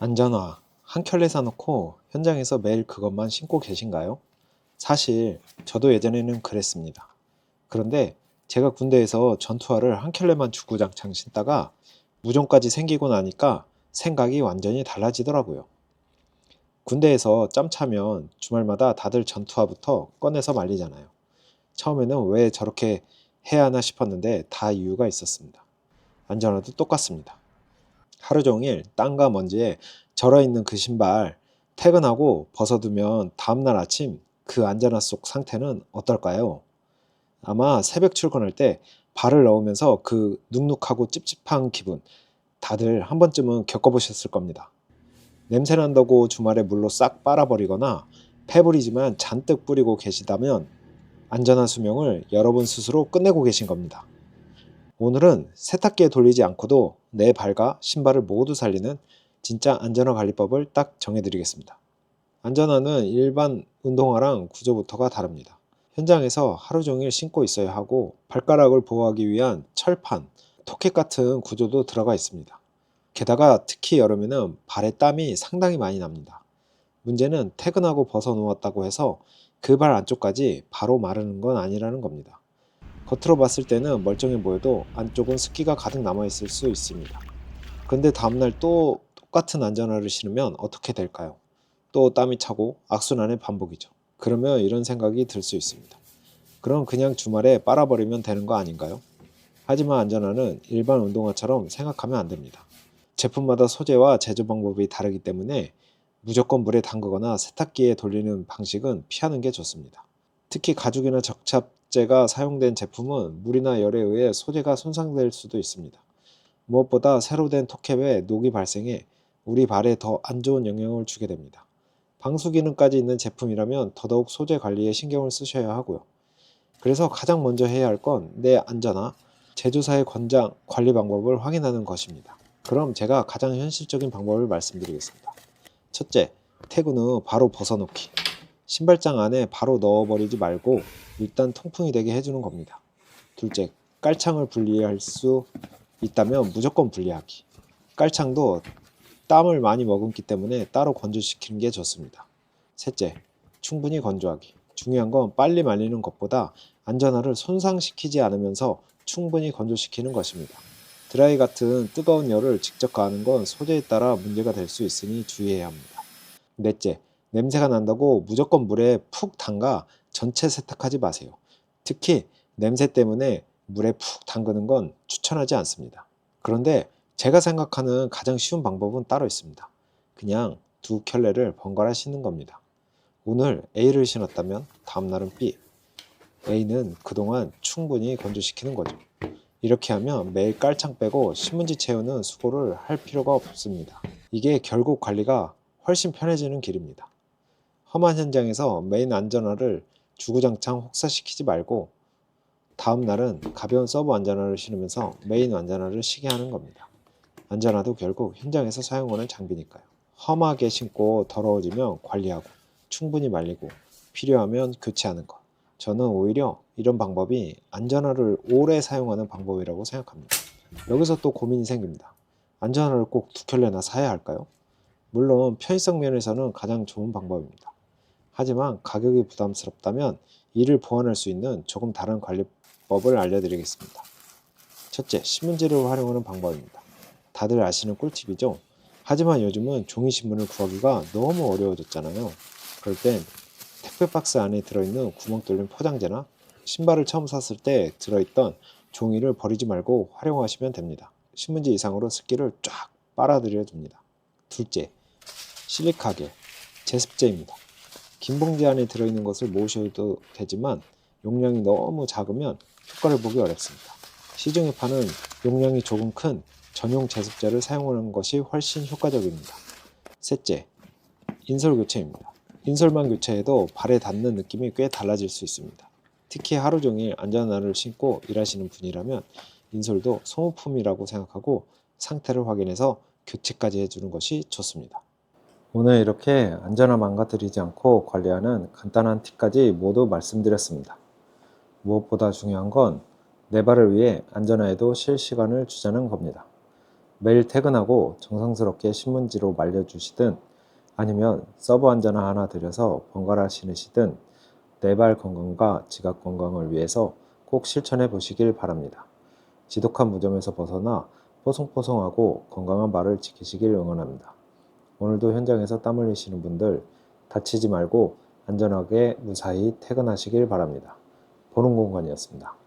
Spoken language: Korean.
안전화 한 켤레 사놓고 현장에서 매일 그것만 신고 계신가요? 사실 저도 예전에는 그랬습니다. 그런데 제가 군대에서 전투화를 한 켤레만 주구장창 신다가 무좀까지 생기고 나니까 생각이 완전히 달라지더라고요. 군대에서 짬 차면 주말마다 다들 전투화부터 꺼내서 말리잖아요. 처음에는 왜 저렇게 해야 하나 싶었는데 다 이유가 있었습니다. 안전화도 똑같습니다. 하루 종일 땀과 먼지에 절어 있는 그 신발 퇴근하고 벗어두면 다음날 아침 그 안전화 속 상태는 어떨까요? 아마 새벽 출근할 때 발을 넣으면서 그 눅눅하고 찝찝한 기분 다들 한 번쯤은 겪어보셨을 겁니다. 냄새 난다고 주말에 물로 싹 빨아버리거나 페브리즈만 잔뜩 뿌리고 계시다면 안전한 수명을 여러분 스스로 끝내고 계신 겁니다. 오늘은 세탁기에 돌리지 않고도 내 발과 신발을 모두 살리는 진짜 안전화 관리법을 딱 정해드리겠습니다. 안전화는 일반 운동화랑 구조부터가 다릅니다. 현장에서 하루 종일 신고 있어야 하고 발가락을 보호하기 위한 철판, 토켓 같은 구조도 들어가 있습니다. 게다가 특히 여름에는 발에 땀이 상당히 많이 납니다. 문제는 퇴근하고 벗어 놓았다고 해서 그 발 안쪽까지 바로 마르는 건 아니라는 겁니다. 겉으로 봤을 때는 멀쩡해 보여도 안쪽은 습기가 가득 남아있을 수 있습니다. 근데 다음날 또 똑같은 안전화를 신으면 어떻게 될까요? 또 땀이 차고 악순환의 반복이죠. 그러면 이런 생각이 들 수 있습니다. 그럼 그냥 주말에 빨아버리면 되는 거 아닌가요? 하지만 안전화는 일반 운동화처럼 생각하면 안 됩니다. 제품마다 소재와 제조 방법이 다르기 때문에 무조건 물에 담그거나 세탁기에 돌리는 방식은 피하는 게 좋습니다. 특히 가죽이나 접착제가 사용된 제품은 물이나 열에 의해 소재가 손상될 수도 있습니다. 무엇보다 새로 된 톱캡에 녹이 발생해 우리 발에 더 안 좋은 영향을 주게 됩니다. 방수 기능까지 있는 제품이라면 더더욱 소재 관리에 신경을 쓰셔야 하고요. 그래서 가장 먼저 해야 할 건 내 안전화, 제조사의 권장, 관리 방법을 확인하는 것입니다. 그럼 제가 가장 현실적인 방법을 말씀드리겠습니다. 첫째, 퇴근 후 바로 벗어놓기. 신발장 안에 바로 넣어버리지 말고 일단 통풍이 되게 해주는 겁니다. 둘째, 깔창을 분리할 수 있다면 무조건 분리하기. 깔창도 땀을 많이 머금기 때문에 따로 건조시키는 게 좋습니다. 셋째, 충분히 건조하기. 중요한 건 빨리 말리는 것보다 안전화를 손상시키지 않으면서 충분히 건조시키는 것입니다. 드라이 같은 뜨거운 열을 직접 가하는 건 소재에 따라 문제가 될 수 있으니 주의해야 합니다. 넷째, 냄새가 난다고 무조건 물에 푹 담가 전체 세탁하지 마세요. 특히 냄새 때문에 물에 푹 담그는 건 추천하지 않습니다. 그런데 제가 생각하는 가장 쉬운 방법은 따로 있습니다. 그냥 두 켤레를 번갈아 신는 겁니다. 오늘 A를 신었다면 다음날은 B. A는 그동안 충분히 건조시키는 거죠. 이렇게 하면 매일 깔창 빼고 신문지 채우는 수고를 할 필요가 없습니다. 이게 결국 관리가 훨씬 편해지는 길입니다. 험한 현장에서 메인 안전화를 주구장창 혹사시키지 말고 다음 날은 가벼운 서브 안전화를 신으면서 메인 안전화를 시게 하는 겁니다. 안전화도 결국 현장에서 사용하는 장비니까요. 험하게 신고 더러워지면 관리하고 충분히 말리고 필요하면 교체하는 것. 저는 오히려 이런 방법이 안전화를 오래 사용하는 방법이라고 생각합니다. 여기서 또 고민이 생깁니다. 안전화를 꼭 두 켤레나 사야 할까요? 물론 편의성 면에서는 가장 좋은 방법입니다. 하지만 가격이 부담스럽다면 이를 보완할 수 있는 조금 다른 관리법을 알려드리겠습니다. 첫째, 신문지를 활용하는 방법입니다. 다들 아시는 꿀팁이죠? 하지만 요즘은 종이신문을 구하기가 너무 어려워졌잖아요. 그럴 땐 택배 박스 안에 들어있는 구멍 뚫린 포장재나 신발을 처음 샀을 때 들어있던 종이를 버리지 말고 활용하시면 됩니다. 신문지 이상으로 습기를 쫙 빨아들여 줍니다. 둘째, 실리카겔, 제습제입니다. 긴 봉지 안에 들어있는 것을 모으셔도 되지만 용량이 너무 작으면 효과를 보기 어렵습니다. 시중에 파는 용량이 조금 큰 전용 제습제를 사용하는 것이 훨씬 효과적입니다. 셋째, 인솔 교체입니다. 인솔만 교체해도 발에 닿는 느낌이 꽤 달라질 수 있습니다. 특히 하루 종일 안전화를 신고 일하시는 분이라면 인솔도 소모품이라고 생각하고 상태를 확인해서 교체까지 해주는 것이 좋습니다. 오늘 이렇게 안전화 망가뜨리지 않고 관리하는 간단한 팁까지 모두 말씀드렸습니다. 무엇보다 중요한 건 내 발을 위해 안전화에도 쉴 시간을 주자는 겁니다. 매일 퇴근하고 정성스럽게 신문지로 말려주시든 아니면 서브 안전화 하나 들여서 번갈아 신으시든 내 발 건강과 지갑 건강을 위해서 꼭 실천해 보시길 바랍니다. 지독한 무좀에서 벗어나 뽀송뽀송하고 건강한 발을 지키시길 응원합니다. 오늘도 현장에서 땀 흘리시는 분들 다치지 말고 안전하게 무사히 퇴근하시길 바랍니다. 보는 공간이었습니다.